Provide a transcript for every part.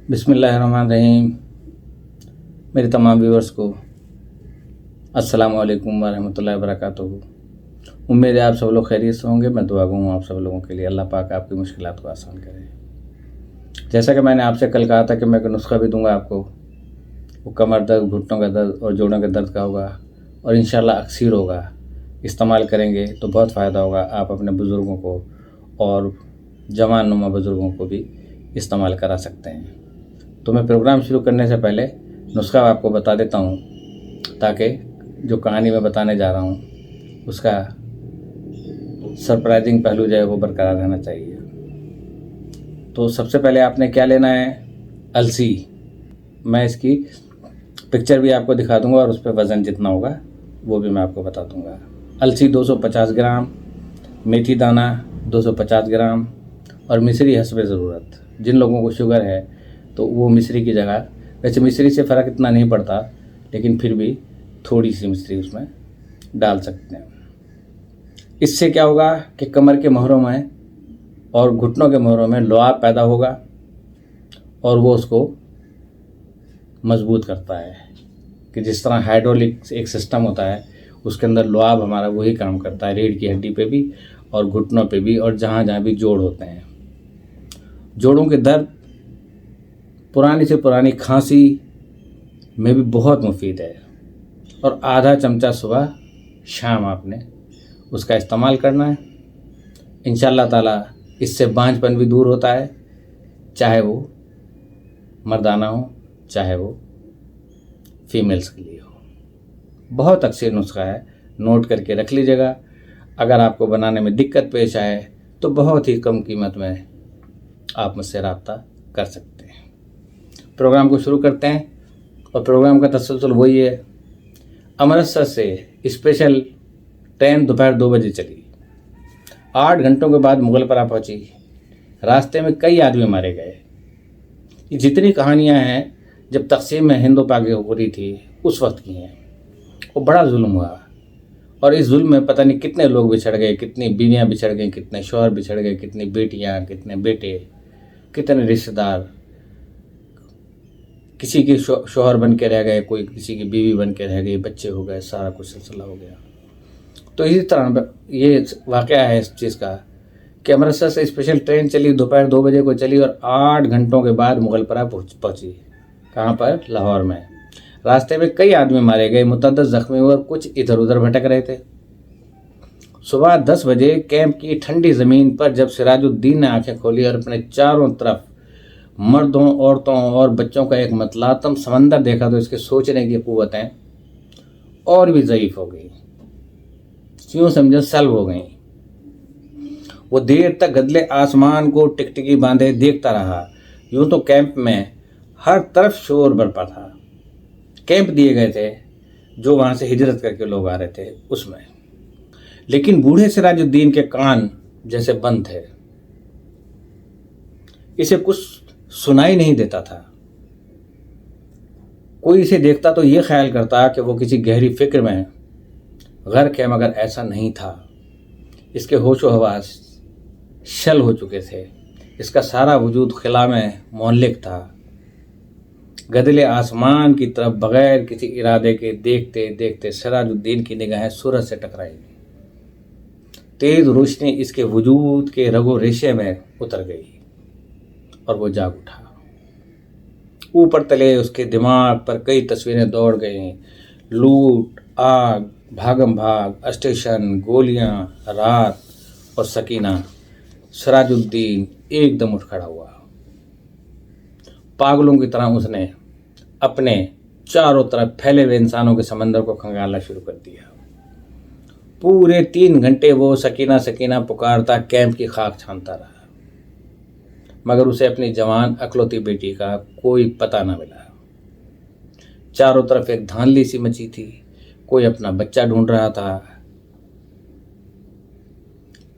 बिस्मिल्लाहिर्रहमानिर्रहीम। मेरे तमाम व्यूअर्स को अस्सलाम वालेकुम वरहमतुल्लाहि वबरकातुहू। उम्मीद है आप सब लोग खैरियत से होंगे। मैं दुआ गूँ आप सब लोगों के लिए, अल्लाह पाक आपकी मुश्किलात को आसान करे। जैसा कि मैंने आपसे कल कहा था कि मैं एक नुस्खा भी दूंगा आपको, वो कमर दर्द, घुटनों का दर्द और जोड़ों के दर्द का होगा और इंशाल्लाह अक्सर होगा। इस्तेमाल करेंगे तो बहुत फ़ायदा होगा। आप अपने बुज़ुर्गों को और जवान नुमा बुज़ुर्गों को भी इस्तेमाल करा सकते हैं। तो मैं प्रोग्राम शुरू करने से पहले नुस्खा आपको बता देता हूँ, ताकि जो कहानी मैं बताने जा रहा हूँ उसका सरप्राइजिंग पहलू जो है वो बरकरार रहना चाहिए। तो सबसे पहले आपने क्या लेना है, अलसी। मैं इसकी पिक्चर भी आपको दिखा दूंगा और उस पर वज़न जितना होगा वो भी मैं आपको बता दूंगा। अलसी 250 ग्राम, मेथी दाना 250 ग्राम और मिश्री हस्बे ज़रूरत। जिन लोगों को शुगर है तो वो मिश्री की जगह, वैसे मिश्री से फ़र्क इतना नहीं पड़ता, लेकिन फिर भी थोड़ी सी मिश्री उसमें डाल सकते हैं। इससे क्या होगा कि कमर के मोहरों में और घुटनों के मोहरों में लुआब पैदा होगा और वो उसको मजबूत करता है। कि जिस तरह हाइड्रोलिक एक सिस्टम होता है, उसके अंदर लुआब हमारा वही काम करता है, रीढ़ की हड्डी पे भी और घुटनों पे भी और जहाँ जहाँ भी जोड़ होते हैं। जोड़ों के दर्द, पुरानी से पुरानी खांसी में भी बहुत मुफीद है और आधा चमचा सुबह शाम आपने उसका इस्तेमाल करना है। इंशाअल्लाह ताला इससे बांझपन भी दूर होता है, चाहे वो मर्दाना हो चाहे वो फीमेल्स के लिए हो। बहुत अच्छी नुस्खा है, नोट करके रख लीजिएगा। अगर आपको बनाने में दिक्कत पेश आए तो बहुत ही कम कीमत में आप मुझसे रब्ता कर सकते हैं। प्रोग्राम को शुरू करते हैं और प्रोग्राम का तसलसल वही है। अमृतसर से स्पेशल ट्रेन दोपहर 2 बजे चली, 8 घंटों के बाद मुगलपरा पहुंची। रास्ते में कई आदमी मारे गए। ये जितनी कहानियां हैं जब तकसीम में हिंदू पाक हो रही थी उस वक्त की हैं। वो बड़ा जुल्म हुआ और इस जुल्म में पता नहीं कितने लोग बिछड़ गए, कितनी बीवियां बिछड़ गई, कितने शौहर बिछड़ गए, कितनी बेटियां, कितने बेटे, कितने रिश्तेदार किसी के शौहर बन के रह गए, कोई किसी की बीवी बन के रह गई, बच्चे हो गए, सारा कुछ सिलसिला हो गया। तो इसी तरह ये वाक़या है इस चीज़ का कि अमृतसर से स्पेशल ट्रेन चली, दोपहर 2 बजे को चली और 8 घंटों के बाद मुगलपरा पहुंची। कहाँ पर? लाहौर में। रास्ते में कई आदमी मारे गए, मुतअद्दिद ज़ख्मी हुए और कुछ इधर उधर भटक रहे थे। सुबह 10 बजे कैंप की ठंडी ज़मीन पर जब सिराजुद्दीन ने आंखें खोली और अपने चारों तरफ मर्दों, औरतों और बच्चों का एक मतलातम समंदर देखा तो इसके सोचने की क़ुव्वतें और भी ज़ईफ़ हो गई, यूँ समझो सल्ब हो गई। वो देर तक गदले आसमान को टिकटिकी बांधे देखता रहा। यूँ तो कैंप में हर तरफ शोर बरपा था। कैंप दिए गए थे जो वहाँ से हिजरत करके लोग आ रहे थे उसमें, लेकिन बूढ़े सिराजुद्दीन के कान जैसे बंद थे। इसे कुछ सुनाई नहीं देता था। कोई इसे देखता तो ये ख्याल करता कि वो किसी गहरी फिक्र में गर्क है, मगर ऐसा नहीं था। इसके होशो हवास शल हो चुके थे। इसका सारा वजूद खिला में मोहल्लिक था। गदले आसमान की तरफ बगैर किसी इरादे के देखते देखते सिराजुद्दीन की निगाहें सूरज से टकराई। तेज रोशनी इसके वजूद के रगो रेशे में उतर गई और वो जाग उठा। ऊपर तले उसके दिमाग पर कई तस्वीरें दौड़ गईं। लूट, आग, भागम भाग, स्टेशन, गोलियां, रात और सकीना। सिराजुद्दीन एकदम उठ खड़ा हुआ। पागलों की तरह उसने अपने चारों तरफ फैले हुए इंसानों के समंदर को खंगालना शुरू कर दिया। पूरे 3 घंटे वो सकीना सकीना पुकारता कैंप की खाक छानता रहा, मगर उसे अपनी जवान अकलौती बेटी का कोई पता न मिला। चारों तरफ एक धांधली सी मची थी। कोई अपना बच्चा ढूंढ रहा था,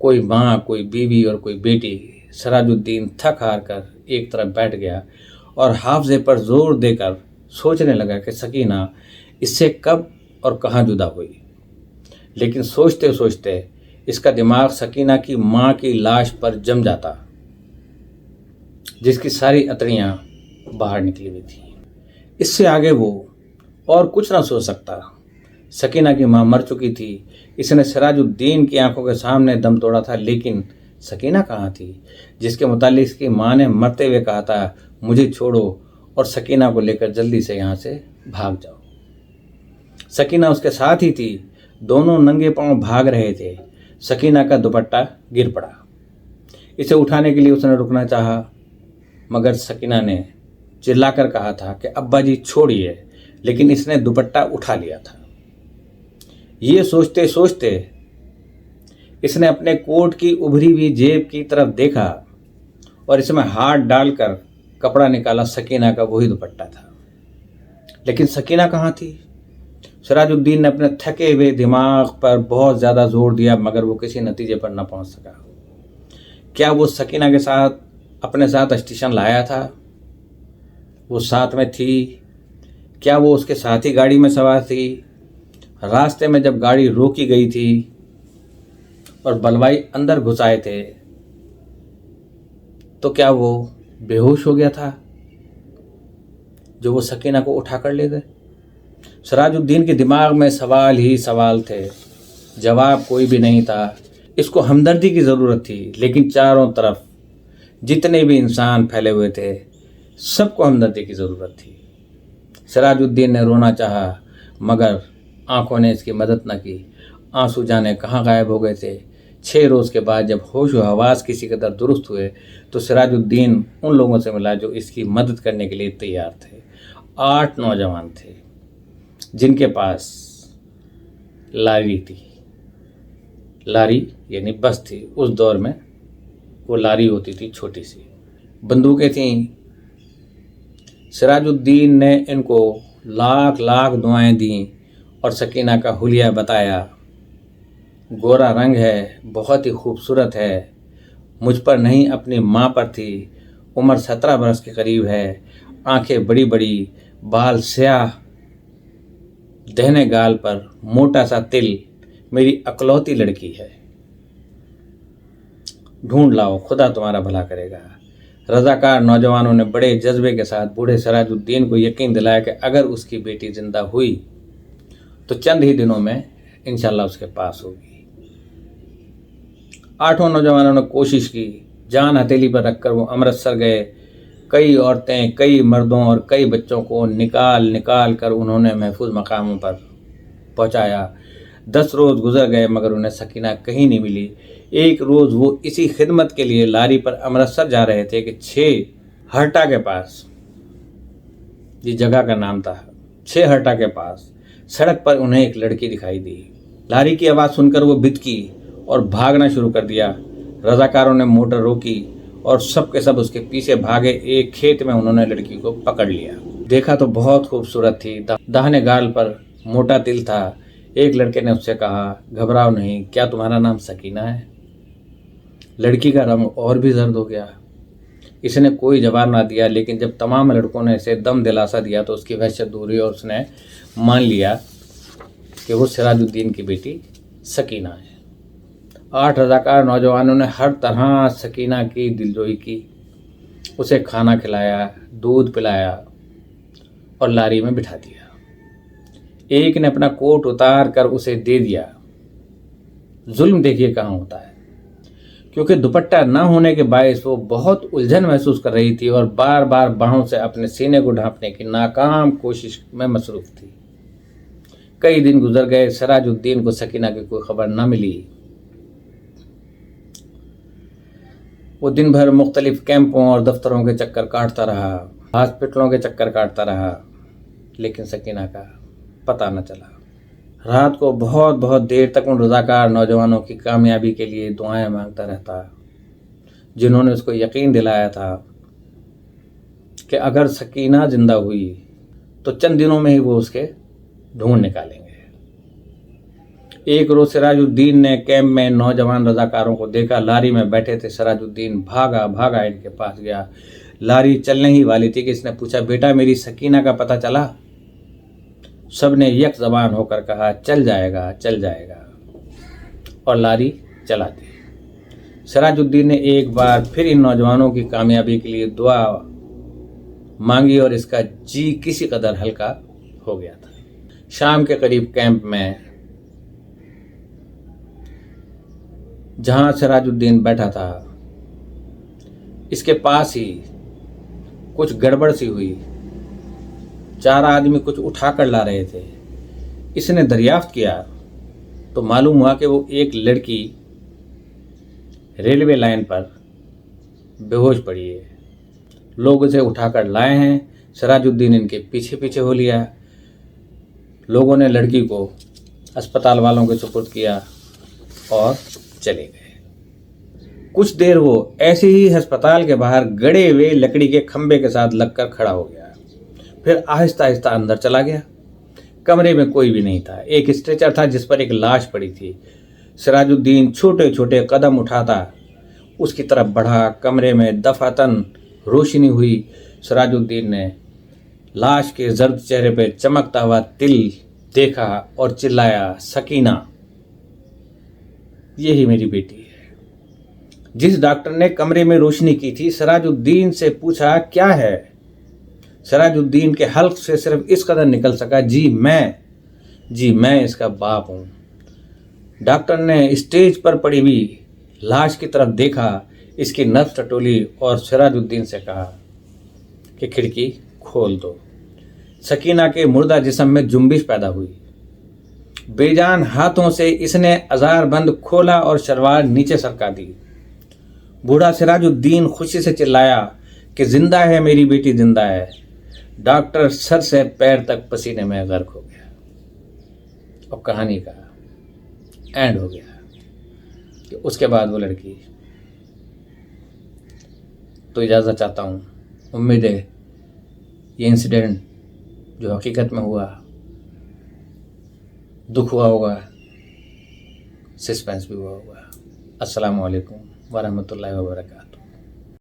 कोई माँ, कोई बीवी और कोई बेटी। सिराजुद्दीन थक हार कर एक तरफ बैठ गया और हाफजे पर जोर देकर सोचने लगा कि सकीना इससे कब और कहाँ जुदा हुई। लेकिन सोचते सोचते इसका दिमाग सकीना की माँ की लाश पर जम जाता, जिसकी सारी अतड़ियाँ बाहर निकली हुई थी। इससे आगे वो और कुछ ना सोच सकता। सकीना की माँ मर चुकी थी। इसने सिराजुद्दीन की आंखों के सामने दम तोड़ा था, लेकिन सकीना कहाँ थी, जिसके मुतालिक इसकी माँ ने मरते हुए कहा था मुझे छोड़ो और सकीना को लेकर जल्दी से यहाँ से भाग जाओ। सकीना उसके साथ ही थी। दोनों नंगे पांव भाग रहे थे। सकीना का दुपट्टा गिर पड़ा। इसे उठाने के लिए उसने रुकना चाहा, मगर सकीना ने चिल्लाकर कहा था कि अब्बा जी छोड़िए, लेकिन इसने दुपट्टा उठा लिया था। ये सोचते सोचते इसने अपने कोट की उभरी हुई जेब की तरफ देखा और इसमें हाथ डालकर कपड़ा निकाला। सकीना का वही दुपट्टा था, लेकिन सकीना कहाँ थी। सिराजुद्दीन ने अपने थके हुए दिमाग पर बहुत ज़्यादा जोर दिया, मगर वो किसी नतीजे पर न पहुंच सका। क्या वो सकीना के साथ अपने साथ स्टेशन लाया था? वो साथ में थी? क्या वो उसके साथ ही गाड़ी में सवार थी? रास्ते में जब गाड़ी रोकी गई थी और बलवाई अंदर घुस आए थे, तो क्या वो बेहोश हो गया था जो वो सकीना को उठा कर ले गए? सिराजुद्दीन के दिमाग में सवाल ही सवाल थे, जवाब कोई भी नहीं था। इसको हमदर्दी की ज़रूरत थी, लेकिन चारों तरफ जितने भी इंसान फैले हुए थे सबको हमदर्दी की ज़रूरत थी। सिराजुद्दीन ने रोना चाहा, मगर आंखों ने इसकी मदद न की। आंसू जाने कहाँ गायब हो गए थे। 6 रोज़ के बाद जब होश व हवास किसी कदर दुरुस्त हुए तो सिराजुद्दीन उन लोगों से मिला जो इसकी मदद करने के लिए तैयार थे। 8 नौजवान थे जिनके पास लारी थी। लारी यानी बस थी। उस दौर में वो लारी होती थी, छोटी सी। बंदूकें थीं। सिराजुद्दीन ने इनको लाख लाख दुआएं दी और सकीना का हुलिया बताया। गोरा रंग है, बहुत ही खूबसूरत है, मुझ पर नहीं अपनी माँ पर थी। उम्र 17 बरस के करीब है। आंखें बड़ी बड़ी, बाल स्याह, दहने गाल पर मोटा सा तिल। मेरी अकलौती लड़की है। ढूंढ लाओ, खुदा तुम्हारा भला करेगा। रजाकार नौजवानों ने बड़े जज्बे के साथ बूढ़े सिराजुद्दीन को यकीन दिलाया कि अगर उसकी बेटी जिंदा हुई तो चंद ही दिनों में इंशाल्लाह उसके पास होगी। 8 नौजवानों ने कोशिश की। जान हथेली पर रखकर वो अमृतसर गए। कई औरतें, कई मर्दों और कई बच्चों को निकाल निकाल कर उन्होंने महफूज मकामों पर पहुंचाया। 10 रोज़ गुजर गए, मगर उन्हें सकीना कहीं नहीं मिली। एक रोज़ वो इसी खिदमत के लिए लारी पर अमृतसर जा रहे थे कि 6 हर्टा के पास, ये जगह का नाम था, 6 हर्टा के पास सड़क पर उन्हें एक लड़की दिखाई दी। लारी की आवाज़ सुनकर वो बिदकी और भागना शुरू कर दिया। रजाकारों ने मोटर रोकी और सब के सब उसके पीछे भागे। एक खेत में उन्होंने लड़की को पकड़ लिया। देखा तो बहुत खूबसूरत थी। दाहिने गाल पर मोटा तिल था। एक लड़के ने उससे कहा, घबराओ नहीं, क्या तुम्हारा नाम सकीना है? लड़की का रंग और भी जर्द हो गया। इसने कोई जवाब ना दिया, लेकिन जब तमाम लड़कों ने इसे दम दिलासा दिया तो उसकी वहशत दूर हुई और उसने मान लिया कि वो सिराजुद्दीन की बेटी सकीना है। 8 रजाकार नौजवानों ने हर तरह सकीना की दिलजोई की। उसे खाना खिलाया, दूध पिलाया और लारी में बिठा दिया। एक ने अपना कोट उतार कर उसे दे दिया। जुल्म देखिए कहाँ होता है। क्योंकि दुपट्टा न होने के बायस वो बहुत उलझन महसूस कर रही थी और बार बार बाहों से अपने सीने को ढांपने की नाकाम कोशिश में मसरूफ थी। कई दिन गुजर गए। सिराजुद्दीन को सकीना की कोई खबर न मिली। वो दिन भर मुख्तलिफ कैंपों और दफ्तरों के चक्कर काटता रहा, हॉस्पिटलों के चक्कर काटता रहा, लेकिन सकीना का पता न चला। रात को बहुत बहुत देर तक उन रजाकार नौजवानों की कामयाबी के लिए दुआएं मांगता रहता, जिन्होंने उसको यकीन दिलाया था कि अगर सकीना जिंदा हुई तो चंद दिनों में ही वो उसके ढूंढ निकालेंगे। एक रोज सिराजुद्दीन ने कैंप में नौजवान रजाकारों को देखा। लारी में बैठे थे। सिराजुद्दीन भागा भागा इनके पास गया। लारी चलने ही वाली थी कि इसने पूछा, बेटा मेरी सकीना का पता चला? सब ने एक ज़बान होकर कहा, चल जाएगा चल जाएगा, और लारी चला दी। सिराजुद्दीन ने एक बार फिर इन नौजवानों की कामयाबी के लिए दुआ मांगी और इसका जी किसी कदर हल्का हो गया था। शाम के करीब कैंप में जहां सिराजुद्दीन बैठा था, इसके पास ही कुछ गड़बड़ सी हुई। 4 आदमी कुछ उठाकर ला रहे थे। इसने दरियाफ्त किया तो मालूम हुआ कि वो एक लड़की रेलवे लाइन पर बेहोश पड़ी है। लोग उसे उठाकर लाए हैं। सिराजुद्दीन इनके पीछे पीछे हो लिया। लोगों ने लड़की को अस्पताल वालों के सुपुर्द किया और चले गए। कुछ देर वो ऐसे ही अस्पताल के बाहर गड़े हुए लकड़ी के खंबे के साथ लगकर खड़ा हो गया। फिर आहिस्ता आहिस्ता अंदर चला गया। कमरे में कोई भी नहीं था। एक स्ट्रेचर था जिस पर एक लाश पड़ी थी। सिराजुद्दीन छोटे छोटे कदम उठाता उसकी तरफ बढ़ा। कमरे में दफातन रोशनी हुई। सिराजुद्दीन ने लाश के जर्द चेहरे पे चमकता हुआ तिल देखा और चिल्लाया, सकीना, यही मेरी बेटी है। जिस डॉक्टर ने कमरे में रोशनी की थी, सिराजुद्दीन से पूछा, क्या है? सिराजुद्दीन के हल्क से सिर्फ इस कदर निकल सका, जी मैं इसका बाप हूं। डॉक्टर ने स्टेज पर पड़ी हुई लाश की तरफ देखा, इसकी नब्ज टटोली और सिराजुद्दीन से कहा कि खिड़की खोल दो। सकीना के मुर्दा जिस्म में जुम्बिश पैदा हुई। बेजान हाथों से इसने अजार बंद खोला और शलवार नीचे सरका दी। बूढ़ा सिराजुद्दीन खुशी से चिल्लाया कि जिंदा है, मेरी बेटी जिंदा है। डॉक्टर सर से पैर तक पसीने में गर्क हो गया। और कहानी का एंड हो गया कि उसके बाद वो लड़की। तो इजाज़त चाहता हूँ। उम्मीद है ये इंसिडेंट जो हकीकत में हुआ, दुख हुआ होगा, सस्पेंस भी हुआ होगा। अस्सलामु अलैकुम वरहमतुल्लाहि वबरकातुहू।